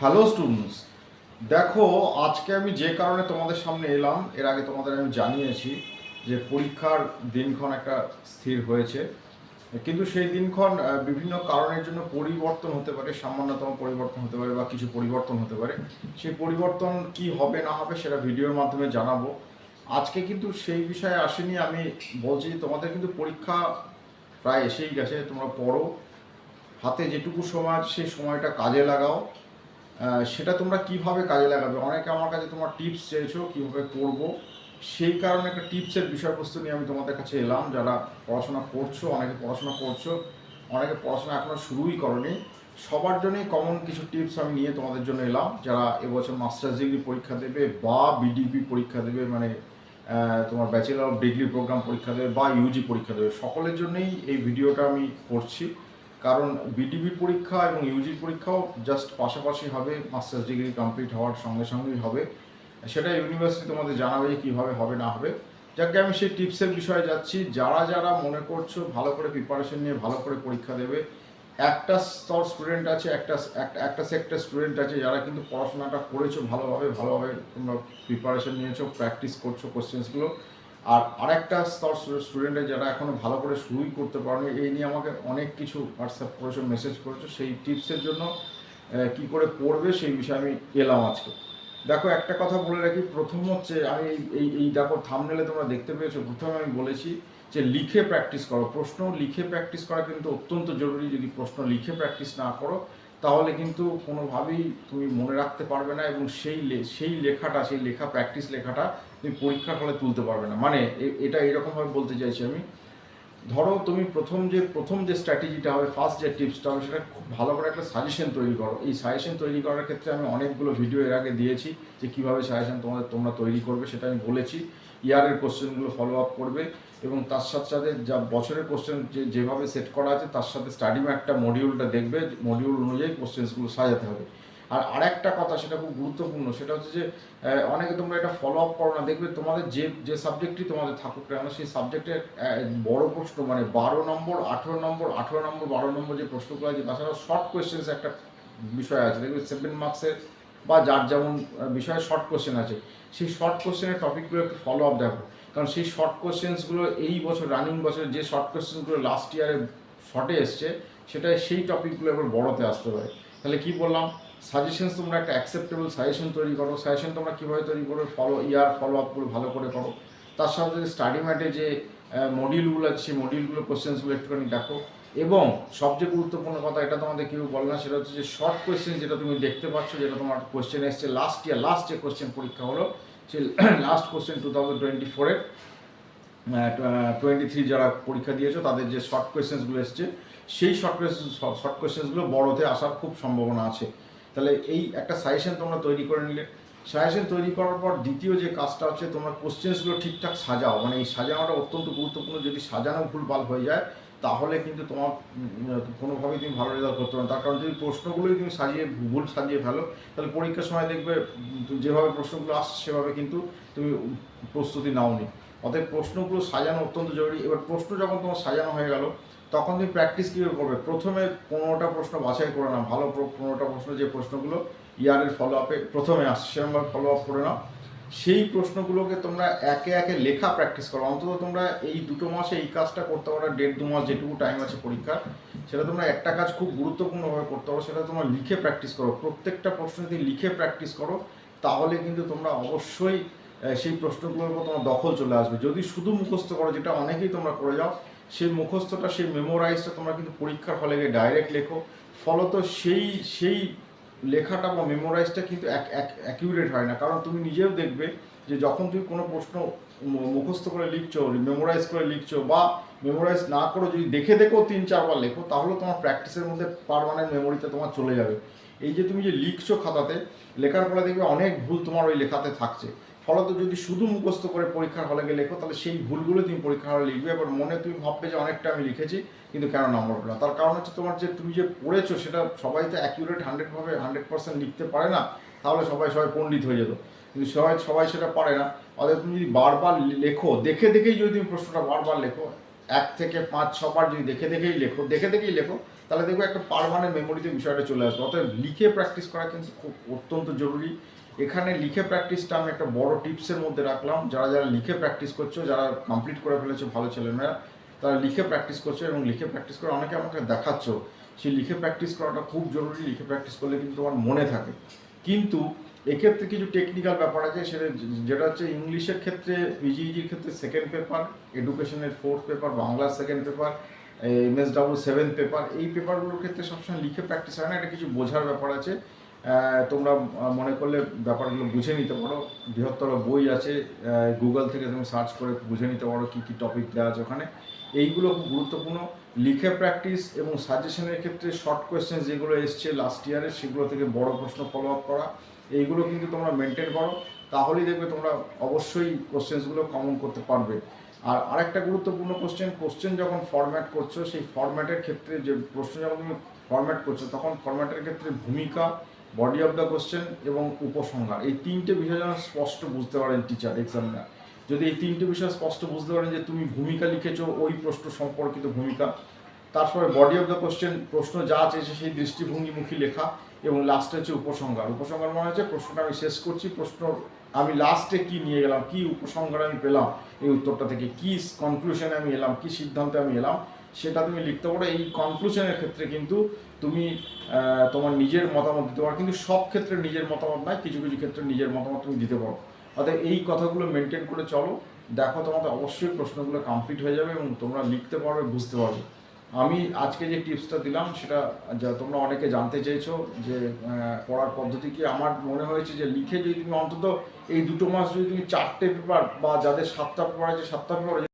Hello students, দেখো আজকে আমি যে কারণে তোমাদের সামনে এলাম, এর আগে তোমাদের আমি জানিয়েছি যে পরীক্ষার দিনক্ষণ একটা স্থির হয়েছে, কিন্তু সেই দিনক্ষণ বিভিন্ন কারণের জন্য পরিবর্তন হতে পারে, সামান্যতম পরিবর্তন হতে পারে বা কিছু পরিবর্তন হতে পারে। সেই পরিবর্তন কি হবে না হবে সেটা ভিডিওর মাধ্যমে জানাবো। আজকে কিন্তু সেই বিষয়ে আসেনি। আমি বলছি তোমাদের কিন্তু পরীক্ষা প্রায় এসেই গেছে, তোমরা পড়ো, হাতে যেটুকু সময় আছে সেই সময়টা কাজে লাগাও। সেটা তোমরা কিভাবে কাজে লাগাবে, অনেকে আমার কাছে তোমার টিপস চেয়েছো কীভাবে করব, সেই কারণে একটা টিপসের বিষয়বস্তু নিয়ে আমি তোমাদের কাছে এলাম। যারা পড়াশোনা করছো, অনেকে পড়াশোনা করছো, অনেকে পড়াশোনা এখনও শুরুই করনি, সবার জন্যই কমন কিছু টিপস আমি নিয়ে তোমাদের জন্য এলাম। যারা এবছর মাস্টার্স ডিগ্রি পরীক্ষা দেবে বা বিডিপি পরীক্ষা দেবে, মানে তোমার ব্যাচেলার অফ ডিগ্রি প্রোগ্রাম পরীক্ষা দেবে বা ইউজি পরীক্ষা দেবে, সকলের জন্যই এই ভিডিওটা আমি করছি। কারণ বিডিবি পরীক্ষা এবং ইউজি পরীক্ষাও জাস্ট পাশাপাশি হবে, মাস্টার্স ডিগ্রি কমপ্লিট হওয়ার সঙ্গে সঙ্গেই হবে। সেটা ইউনিভার্সিটি তোমাদের জানাবে কীভাবে হবে না হবে। যাকে আমি সেই টিপসের বিষয়ে যাচ্ছি। যারা যারা মনে করছো ভালো করে প্রিপারেশন নিয়ে ভালো করে পরীক্ষা দেবে, একটা স্তর স্টুডেন্ট আছে, একটা সেক্টর স্টুডেন্ট আছে যারা কিন্তু পড়াশোনাটা করেছো ভালোভাবে, তোমরা প্রিপারেশন নিয়েছো, প্র্যাকটিস করছো কোশ্চেন্সগুলো। আর আরেকটা স্তর স্টুডেন্টের যারা এখনও ভালো করে শুরুই করতে পারেনি, এই নিয়ে আমাকে অনেক কিছু হোয়াটসঅ্যাপ করেছো, মেসেজ করেছো। সেই টিপসের জন্য কি করে পড়বে সেই বিষয়ে আমি এলাম আজকে। দেখো একটা কথা বলে রাখি, প্রথম হচ্ছে আমি এই দেখো থাম্বনেলে তোমরা দেখতে পেয়েছো, প্রথমে আমি বলেছি যে লিখে প্র্যাকটিস করো। প্রশ্ন লিখে প্র্যাকটিস করা কিন্তু অত্যন্ত জরুরি। যদি প্রশ্ন লিখে প্র্যাকটিস না করো তাহলে কিন্তু কোনোভাবেই তুমি মনে রাখতে পারবে না, এবং সেই লেখাটা, সেই লেখা প্র্যাকটিস লেখাটা তুমি পরীক্ষার হলে তুলতে পারবে না। মানে এটা এরকমভাবে বলতে চাইছি আমি। ধরো তুমি প্রথম যে স্ট্র্যাটেজিটা হবে, ফার্স্ট যে টিপসটা হবে, সেটা খুব ভালো করে একটা সাজেশন তৈরি করো। এই সাজেশন তৈরি করার ক্ষেত্রে আমি অনেকগুলো ভিডিও এর আগে দিয়েছি যে কীভাবে সাজেশন তোমরা তৈরি করবে, সেটা আমি বলেছি। ইয়ারের কোশ্চেনগুলো ফলো আপ করবে, এবং তার সাথে সাথে যা বছরের কোশ্চেন যেভাবে সেট করা আছে তার সাথে স্টাডি ম্যাপটা মডিউলটা দেখবে, মডিউল অনুযায়ী কোশ্চেন্সগুলো সাজাতে হবে। আর আরেকটা কথা, সেটা খুব গুরুত্বপূর্ণ, সেটা হচ্ছে যে অনেকে তোমরা এটা ফলো আপ করো না। দেখবে তোমাদের যে সাবজেক্টই তোমাদের থাকুক না কেন, সেই সাবজেক্টের বড় প্রশ্ন, মানে 12 নম্বর, 18 নম্বর, 18 নম্বর, 12 নম্বর যে প্রশ্নগুলো আছে, তাছাড়াও শর্ট কোয়েশ্চেন্স একটা বিষয় আছে। দেখবে 7 মার্কসের বা যার যেমন বিষয়ে শর্ট কোয়েশ্চেন আছে, সেই শর্ট কোয়েশ্চেনের টপিকগুলো একটু ফলো আপ দেখো। কারণ সেই শর্ট কোয়েশ্চেন্সগুলো এই বছর, রানিং বছর যে শর্ট কোয়েশ্চেন্সগুলো লাস্ট ইয়ারে শর্টে এসছে, সেটা সেই টপিকগুলো এবার বড়তে আসতে পারে। তাহলে কি বললাম, সাজেশনস তোমরা একটা অ্যাকসেপ্টেবল সাজেশন তৈরি করো। সাজেশন তোমরা কীভাবে তৈরি করো, ফলো আপগুলো ভালো করে করো। তার সাথে স্টাডি ম্যাটে যে মডিউলগুলো আছে, সেই মডিউলগুলো কোশ্চেন্সগুলো একটুখানি দেখো। এবং সবচেয়ে গুরুত্বপূর্ণ কথা, এটা তোমাদের কেউ বলে না, সেটা হচ্ছে যে শর্ট কোয়েশ্চেন যেটা তুমি দেখতে পাচ্ছ, যেটা তোমার কোয়েশ্চেন এসছে লাস্ট যে কোয়েশ্চেন পরীক্ষা হলো, সেই লাস্ট কোয়েশ্চেন 2024-এর 23 যারা পরীক্ষা দিয়েছো তাদের যে শর্ট কোয়েশ্চেন্সগুলো এসছে, সেই শর্ট কোয়েশ্চেন্সগুলো বড়তে আসার খুব সম্ভাবনা আছে। তাহলে এই একটা সাজেশন তোমরা তৈরি করে নিলে। সাজেশন তৈরি করার পর দ্বিতীয় যে কাজটা হচ্ছে, তোমরা কোশ্চেন্সগুলো ঠিকঠাক সাজাও। মানে এই সাজানোটা অত্যন্ত গুরুত্বপূর্ণ। যদি সাজানো ভুলভাল হয়ে যায় তাহলে কিন্তু তোমার কোনোভাবেই তুমি ভালো রেজাল্ট করতে পারো। তার কারণ যদি প্রশ্নগুলোই তুমি ভুল সাজিয়ে ফেলো, তাহলে পরীক্ষার সময় দেখবে যেভাবে প্রশ্নগুলো আসছে সেভাবে কিন্তু তুমি প্রস্তুতি নাওনি। অতএব প্রশ্নগুলো সাজানো অত্যন্ত জরুরি। এবার প্রশ্ন যখন তোমার সাজানো হয়ে গেল, তখন তুমি প্র্যাকটিস কীভাবে করবে। প্রথমে 15টা প্রশ্ন বাছাই করে নাও, ভালো 15টা প্রশ্ন, যে প্রশ্নগুলো ইয়ারের ফলো আপে প্রথমে আসছে সেরকমভাবে ফলো আপ করে নাও। সেই প্রশ্নগুলোকে তোমরা একে একে লেখা প্র্যাকটিস করো। অন্তত তোমরা এই 2 মাসে এই কাজটা করতে পারো, 1.5-2 মাস যেটুকু টাইম আছে পরীক্ষার, সেটা তোমরা একটা কাজ খুব গুরুত্বপূর্ণভাবে করতে পারো, সেটা তোমরা লিখে প্র্যাকটিস করো। প্রত্যেকটা প্রশ্ন যদি লিখে প্র্যাকটিস করো তাহলে কিন্তু তোমরা অবশ্যই সেই প্রশ্নগুলোর উপর তোমার দখল চলে আসবে। যদি শুধু মুখস্থ করো, যেটা অনেকেই তোমরা করে যাও, সেই মুখস্থটা, সেই মেমোরাইজটা তোমরা কিন্তু পরীক্ষার হলে গিয়ে ডাইরেক্ট লেখো। ফলত সেই লেখাটা বা মেমোরাইজটা কিন্তু অ্যাকিউরেট হয় না। কারণ তুমি নিজেও দেখবে যে যখন তুমি কোনো প্রশ্ন মুখস্থ করে লিখছো, মেমোরাইজ করে লিখছো, বা মেমোরাইজ না করে যদি দেখে 3-4 বার লেখো, তাহলে তোমার প্র্যাকটিসের মধ্যে পার্মানেন্ট মেমোরিতে তোমার চলে যাবে। এই যে তুমি যে লিখছো খাতাতে, লেখার ফলে দেখবে অনেক ভুল তোমার ওই লেখাতে থাকছে। ফলত যদি শুধু মুখস্থ করে পরীক্ষার হলে গিয়ে লেখো, তাহলে সেই ভুলগুলো তুমি পরীক্ষার হলে লিখবে। এবার মনে তুমি ভাববে যে অনেকটা আমি লিখেছি, কিন্তু কেন নম্বর পেলাম। তার কারণ হচ্ছে তুমি যে পড়েছো সেটা সবাই তো অ্যাকিউরেট 100% লিখতে পারে না। তাহলে সবাই পণ্ডিত হয়ে যেত, কিন্তু সবাই সেটা পারে না। অর্থাৎ তুমি যদি বারবার লেখো, দেখেই যদি তুমি প্রশ্নটা বারবার লেখো, 1 থেকে 5-6 বার যদি দেখেই লেখো, তাহলে দেখবে একটা পার্মানেন্ট মেমোরিতে বিষয়টা চলে আসবে। অতএব লিখে প্র্যাকটিস করা কিন্তু খুব অত্যন্ত জরুরি। এখানে লিখে প্র্যাকটিসটা আমি একটা বড় টিপসের মধ্যে রাখলাম। যারা যারা লিখে প্র্যাকটিস করছো, যারা কমপ্লিট করে ফেলেছো ভালো ছেলেমেয়েরা, তারা লিখে প্র্যাকটিস করছো এবং লিখে প্র্যাকটিস করে অনেকে আমাকে দেখাচ্ছ। সেই লিখে প্র্যাকটিস করাটা খুব জরুরি। লিখে প্র্যাকটিস করলে কিন্তু তোমার মনে থাকে। কিন্তু এক্ষেত্রে কিছু টেকনিক্যাল ব্যাপার আছে, সেটা যেটা হচ্ছে ইংলিশের ক্ষেত্রে পিজিইজির ক্ষেত্রে সেকেন্ড পেপার, এডুকেশনের ফোর্থ পেপার, বাংলার second paper, MSW seventh paper, এই পেপারগুলোর ক্ষেত্রে সবসময় লিখে প্র্যাকটিস হয় না। এটা কিছু বোঝার ব্যাপার আছে। তোমরা মনে করলে ব্যাপারগুলো বুঝে নিতে পারো। বৃহত্তর বই আছে, গুগল থেকে তুমি সার্চ করে বুঝে নিতে পারো কী কী টপিক দেওয়া আছে ওখানে। এইগুলো খুব গুরুত্বপূর্ণ। লিখে প্র্যাকটিস এবং সাজেশনের ক্ষেত্রে শর্ট কোয়েশ্চেন যেগুলো এসছে লাস্ট ইয়ারের, সেগুলো থেকে বড় প্রশ্ন ফলো আপ করা, এইগুলো কিন্তু তোমরা মেনটেন করো। তাহলেই দেখবে তোমরা অবশ্যই কোশ্চেন্সগুলো কমন করতে পারবে। আর আরেকটা গুরুত্বপূর্ণ কোশ্চেন যখন ফরম্যাট করছো, সেই ফরম্যাটের ক্ষেত্রে যে প্রশ্ন যখন তুমি ফরম্যাট করছো, তখন ফরম্যাটের ক্ষেত্রে ভূমিকা, বডি অফ দ্য কোশ্চেন এবং উপসংহার, এই তিনটে বিষয় যেন স্পষ্ট বুঝতে পারেন টিচার এক্সামিনার। যদি এই তিনটে বিষয় স্পষ্ট বুঝতে পারেন যে তুমি ভূমিকা লিখেছো, ওই প্রশ্ন সম্পর্কিত ভূমিকা, তারপরে বডি অফ দ্য কোশ্চেন, প্রশ্ন যা চেয়েছে সেই দৃষ্টিভঙ্গিমুখী লেখা, এবং লাস্টে হচ্ছে উপসংহার। উপসংহার মানে হচ্ছে প্রশ্নটা আমি শেষ করছি, প্রশ্ন আমি লাস্টে কি নিয়ে গেলাম, কি উপসংহার আমি পেলাম এই উত্তরটা থেকে, কি কনক্লুশনে আমি এলাম, কি সিদ্ধান্তে আমি এলাম, সেটা তুমি লিখতে পারো। এই কনক্লুশনের ক্ষেত্রে কিন্তু তুমি তোমার নিজের মতামত দিতে পারো, কিন্তু সব ক্ষেত্রে নিজের মতামত নয়, কিছু কিছু ক্ষেত্রে নিজের মতামত তুমি দিতে পারো। অর্থাৎ এই কথাগুলো মেনটেন করে চলো, দেখো তোমাদের অবশ্যই প্রশ্নগুলো কমপ্লিট হয়ে যাবে এবং তোমরা লিখতে পারবে, বুঝতে পারবে। আমি আজকে যে টিপসটা দিলাম সেটা যা তোমরা অনেকে জানতে চেয়েছো যে পড়ার পদ্ধতি কি, আমার মনে হয়েছে যে লিখে যদি তুমি অন্তত এই 2 মাস যদি তুমি 4টে পেপার, বা যাদের 7টা পেপার আছে 7টা পেপার